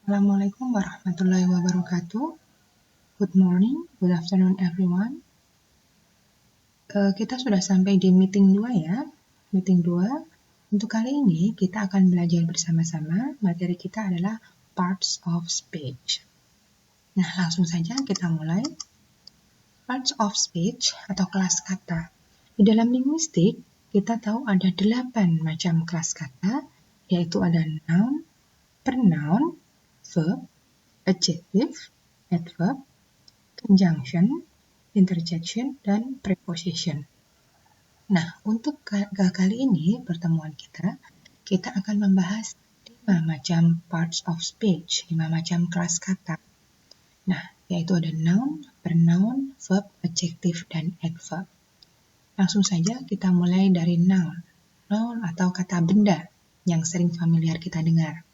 Assalamualaikum warahmatullahi wabarakatuh. Good morning, good afternoon everyone. Kita sudah sampai di meeting 2 ya. Meeting 2. Untuk kali ini kita akan belajar bersama-sama. Materi kita adalah parts of speech. Nah, langsung saja kita mulai. Parts of speech atau kelas kata. Di dalam linguistik, kita tahu ada 8 macam kelas kata, yaitu ada noun, pronoun, verb, adjective, adverb, conjunction, interjection, dan preposition. Nah, untuk kali ini pertemuan kita akan membahas 5 macam parts of speech, 5 macam kelas kata. Nah, yaitu ada noun, pronoun, verb, adjective, dan adverb. Langsung saja kita mulai dari noun. Noun atau kata benda yang sering familiar kita dengar.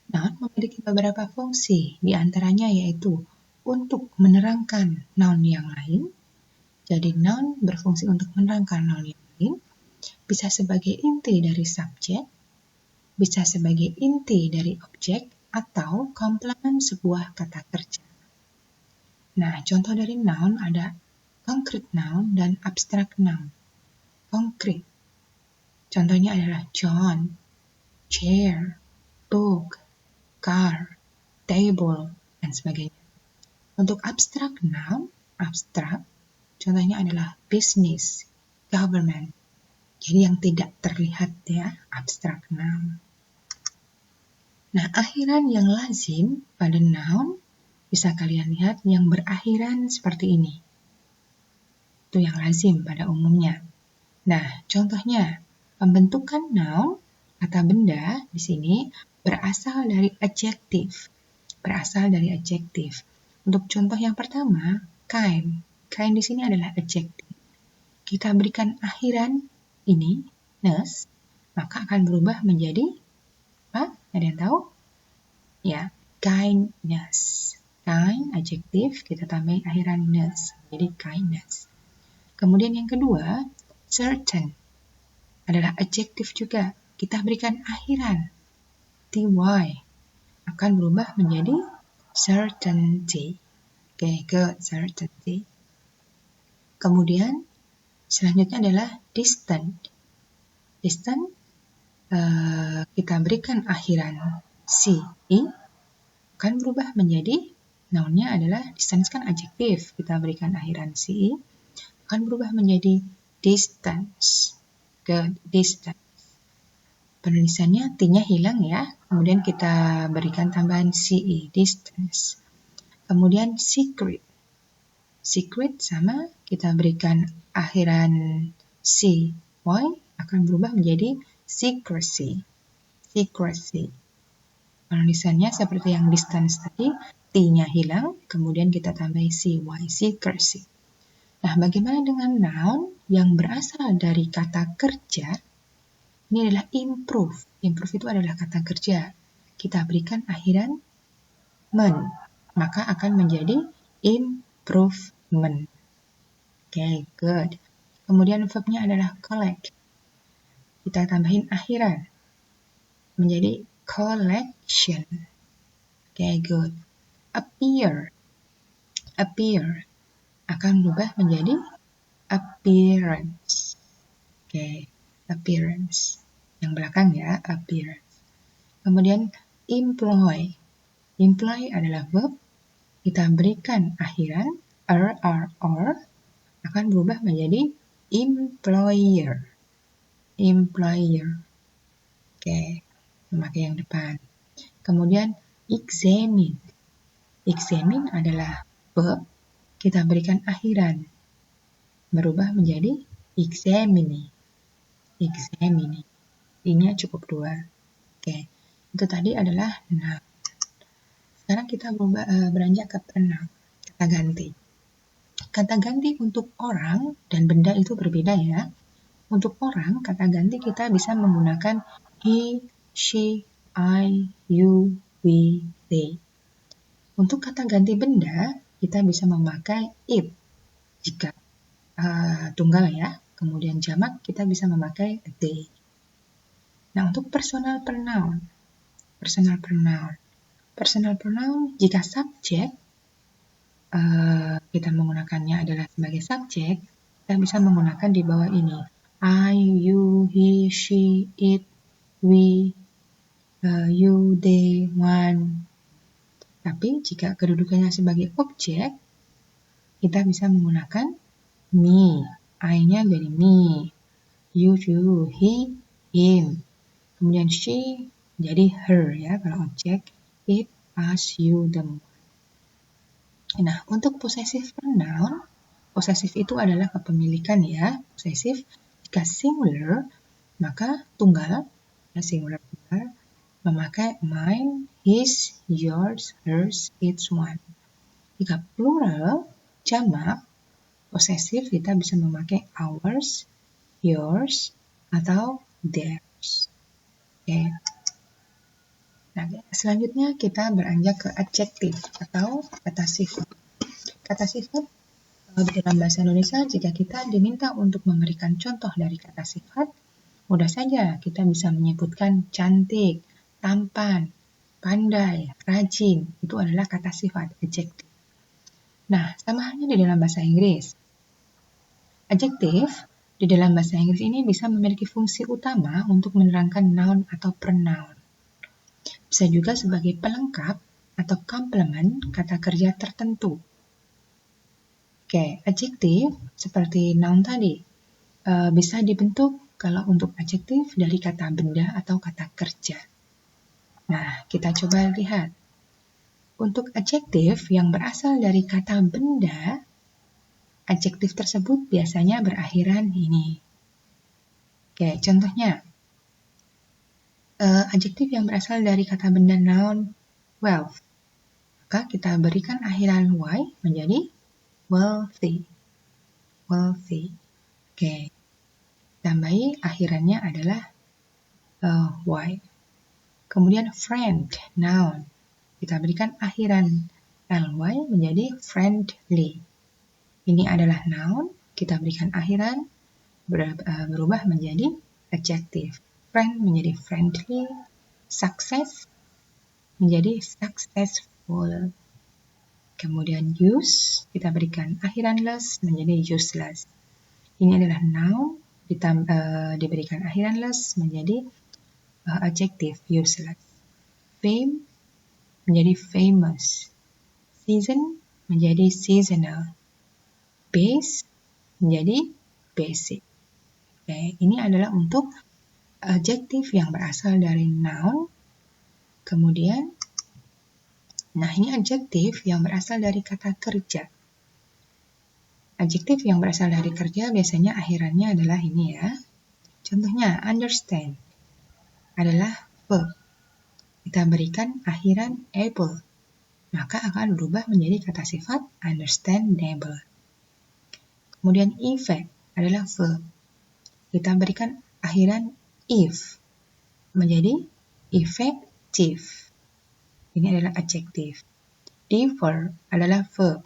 Noun memiliki beberapa fungsi, di antaranya yaitu untuk menerangkan noun yang lain. Jadi noun berfungsi untuk menerangkan noun yang lain, bisa sebagai inti dari subjek, bisa sebagai inti dari objek, atau komplement sebuah kata kerja. Nah, contoh dari noun ada concrete noun dan abstract noun. Concrete, contohnya adalah John, chair, book, car, table, dan sebagainya. Untuk abstract noun, abstrak, contohnya adalah business, government. Jadi yang tidak terlihat ya, abstrak noun. Nah, akhiran yang lazim pada noun, bisa kalian lihat yang berakhiran seperti ini. Itu yang lazim pada umumnya. Nah, contohnya, pembentukan noun, kata benda di sini berasal dari adjektif. Untuk contoh yang pertama, kind. Kind di sini adalah adjektif. Kita berikan akhiran ini, ness, maka akan berubah menjadi apa? Ada yang tahu? Ya, kindness. Kind, adjektif, kita tambahin akhiran ness, jadi kindness. Kemudian yang kedua, certain. Adalah adjektif juga. Kita berikan akhiran ty, akan berubah menjadi certainty. Oke, good, certainty. Kemudian selanjutnya adalah distant. Distant, kita berikan akhiran ci, akan berubah menjadi nounnya adalah distance kan adjektif. Kita berikan akhiran ci, akan berubah menjadi distance. Good, distance. Penulisannya T-nya hilang ya. Kemudian kita berikan tambahan ce, distance. Kemudian secret. Secret sama kita berikan akhiran cy, akan berubah menjadi secrecy. Secrecy. Penulisannya seperti yang distance tadi, T-nya hilang, kemudian kita tambahin cy, secrecy. Nah, bagaimana dengan noun yang berasal dari kata kerja? Ini adalah improve. Improve itu adalah kata kerja. Kita berikan akhiran men, maka akan menjadi improvement. Oke, good. Kemudian verbnya adalah collect. Kita tambahin akhiran menjadi collection. Oke, good. Appear. Appear akan berubah menjadi appearance. Oke, appearance. Yang belakang ya, appearance. Kemudian employ. Employ adalah verb. Kita berikan akhiran or akan berubah menjadi employer. Employer. Oke, memakai yang depan. Kemudian examine. Examine adalah verb. Kita berikan akhiran berubah menjadi examine. Examine. Ini cukup 2. Oke, itu tadi adalah noun. Sekarang kita beranjak ke pronoun, kata ganti. Kata ganti untuk orang dan benda itu berbeda ya. Untuk orang, kata ganti kita bisa menggunakan he, she, I, you, we, they. Untuk kata ganti benda, kita bisa memakai it jika tunggal ya. Kemudian jamak kita bisa memakai they. Nah, untuk personal pronoun. Personal pronoun jika subjek kita menggunakannya adalah sebagai subjek, kita bisa menggunakan di bawah ini. I, you, he, she, it, we, you, they, one. Tapi jika kedudukannya sebagai objek, kita bisa menggunakan me. I-nya jadi me. You, he, him. Kemudian she jadi her ya kalau objek. It, us, you, them. Nah, untuk possessive pronoun, possessive itu adalah kepemilikan ya. Possessive jika singular, maka tunggal, ya, singular tunggal, memakai mine, his, yours, hers, its, one. Jika plural, jamak, possessive kita bisa memakai ours, yours, atau theirs. Oke. Nah, selanjutnya kita beranjak ke adjektif atau kata sifat. Kata sifat di dalam bahasa Indonesia, jika kita diminta untuk memberikan contoh dari kata sifat, mudah saja kita bisa menyebutkan cantik, tampan, pandai, rajin. Itu adalah kata sifat, adjektif. Nah, sama halnya di dalam bahasa Inggris. Adjektif di dalam bahasa Inggris ini bisa memiliki fungsi utama untuk menerangkan noun atau pronoun. Bisa juga sebagai pelengkap atau komplement kata kerja tertentu. Oke, adjektif seperti noun tadi bisa dibentuk kalau untuk adjektif dari kata benda atau kata kerja. Nah, kita coba lihat. Untuk adjektif yang berasal dari kata benda, adjektif tersebut biasanya berakhiran ini. Oke, contohnya. Adjektif yang berasal dari kata benda noun wealth. Maka kita berikan akhiran y menjadi wealthy. Wealthy. Oke. Tambahi akhirannya adalah y. Kemudian friend, noun. Kita berikan akhiran ly menjadi friendly. Ini adalah noun. Kita berikan akhiran berubah menjadi adjective. Friend menjadi friendly, success menjadi successful. Kemudian use, kita berikan akhiran less menjadi useless. Ini adalah noun, diberikan akhiran less menjadi adjective, useless. Fame menjadi famous. Season menjadi seasonal. Base menjadi basic. Oke, ini adalah untuk adjektif yang berasal dari noun. Kemudian, nah ini adjektif yang berasal dari kata kerja. Adjektif yang berasal dari kerja biasanya akhirannya adalah ini ya. Contohnya, understand adalah verb. Kita berikan akhiran able, maka akan berubah menjadi kata sifat understandable. Kemudian effect adalah verb. Kita berikan akhiran if, menjadi effective. Ini adalah adjektif. Differ adalah verb.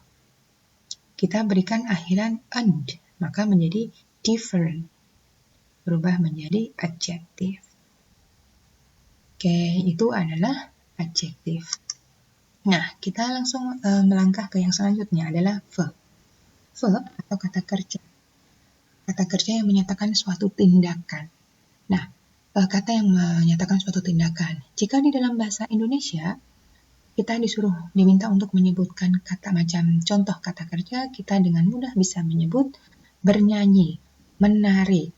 Kita berikan akhiran and, maka menjadi different. Berubah menjadi adjektif. Oke, itu adalah adjektif. Nah, kita langsung melangkah ke yang selanjutnya adalah verb. Verb atau kata kerja. Kata kerja yang menyatakan suatu tindakan. Nah, kata yang menyatakan suatu tindakan. Jika di dalam bahasa Indonesia, kita diminta untuk menyebutkan kata macam contoh kata kerja, kita dengan mudah bisa menyebut bernyanyi, menari,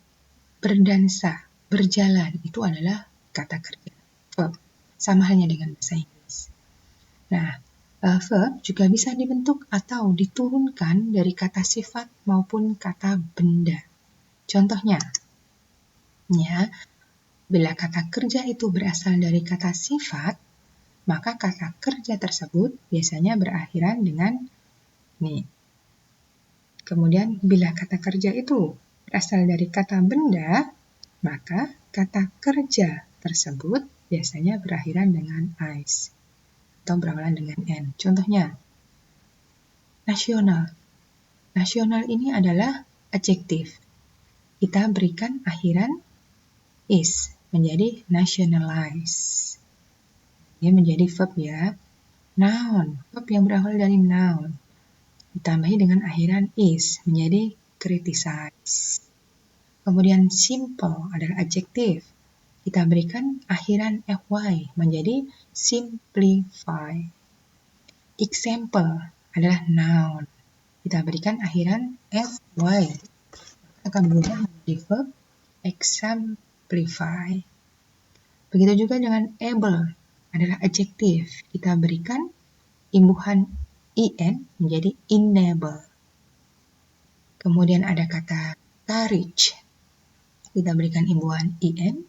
berdansa, berjalan. Itu adalah kata kerja. Verb. Sama halnya dengan bahasa Inggris. Nah, verb juga bisa dibentuk atau diturunkan dari kata sifat maupun kata benda. Contohnya, ya, bila kata kerja itu berasal dari kata sifat, maka kata kerja tersebut biasanya berakhiran dengan nih. Kemudian, bila kata kerja itu berasal dari kata benda, maka kata kerja tersebut biasanya berakhiran dengan is atau berawalan dengan n. Contohnya, nasional. Nasional ini adalah adjektif. Kita berikan akhiran is menjadi nationalize. Ini menjadi verb ya. Noun, verb yang berawal dari noun. Ditambahi dengan akhiran is, menjadi criticize. Kemudian simple adalah adjektif. Kita berikan akhiran fy, menjadi simplify. Example adalah noun. Kita berikan akhiran fy, akan berubah menjadi verb exemplify. Begitu juga dengan able adalah adjektif. Kita berikan imbuhan in menjadi enable. Kemudian ada kata courage. Kita berikan imbuhan in,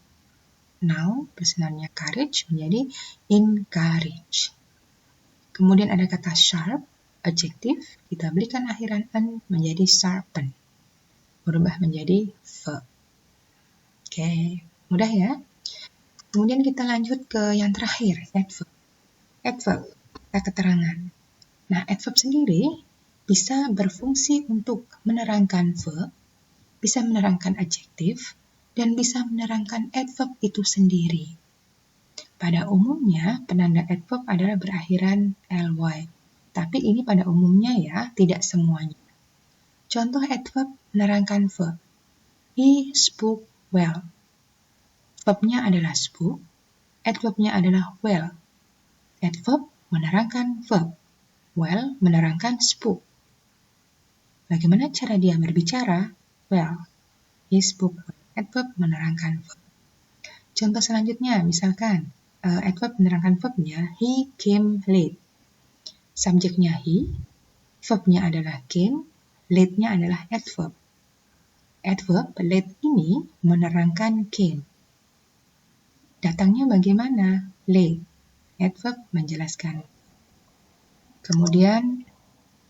noun, personalnya courage menjadi encourage. Kemudian ada kata sharp, adjektif. Kita berikan akhiran an menjadi sharpen. Berubah menjadi verb. Oke, mudah ya. Kemudian kita lanjut ke yang terakhir, adverb. Adverb, kata keterangan. Nah, adverb sendiri bisa berfungsi untuk menerangkan verb, bisa menerangkan adjektif, dan bisa menerangkan adverb itu sendiri. Pada umumnya, penanda adverb adalah berakhiran ly. Tapi ini pada umumnya ya, tidak semuanya. Contoh adverb menerangkan verb. He spoke well. Verbnya adalah spoke, adverbnya adalah well. Adverb menerangkan verb, well menerangkan spoke. Bagaimana cara dia berbicara? Well, he spoke well. Adverb menerangkan verb. Contoh selanjutnya, misalkan adverb menerangkan verbnya, he came late. Subjeknya he, verbnya adalah came, late-nya adalah adverb. Adverb late ini menerangkan came. Datangnya bagaimana? Late. Adverb menjelaskan. Kemudian,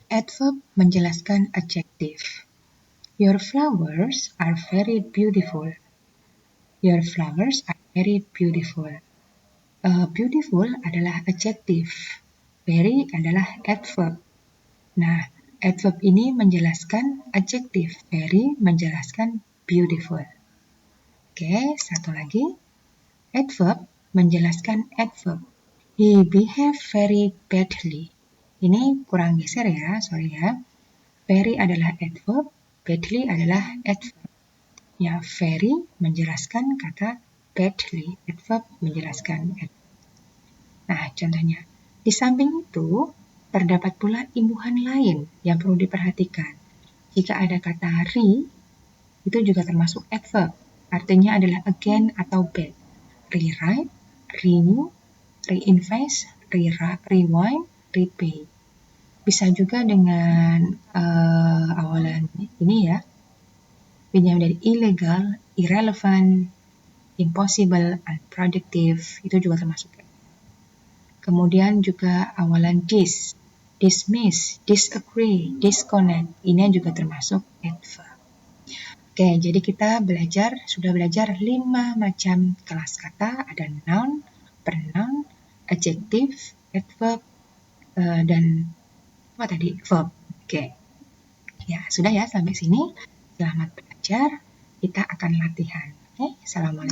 adverb menjelaskan adjektif. Your flowers are very beautiful. Your flowers are very beautiful. Beautiful adalah adjektif. Very adalah adverb. Nah, adverb ini menjelaskan adjektif. Very menjelaskan beautiful. Oke, satu lagi. Adverb menjelaskan adverb. He behaved very badly. Ini kurang geser ya, sorry ya. Very adalah adverb, badly adalah adverb. Ya, very menjelaskan kata badly. Adverb menjelaskan adverb. Nah, contohnya. Di samping itu, terdapat pula imbuhan lain yang perlu diperhatikan. Jika ada kata re, itu juga termasuk adverb. Artinya adalah again atau back. Rewrite, renew, reinvest, rewind, repay. Bisa juga dengan awalan ini ya, pinjam dari illegal, irrelevant, impossible, unproductive, itu juga termasuk. Kemudian juga awalan dismiss, disagree, disconnect, ini juga termasuk adverb. Oke, jadi kita sudah belajar 5 macam kelas kata, ada noun, pronoun, adjektif, adverb, dan apa tadi? Verb. Oke. Ya, sudah ya sampai sini. Selamat belajar. Kita akan latihan. Oke, assalamualaikum.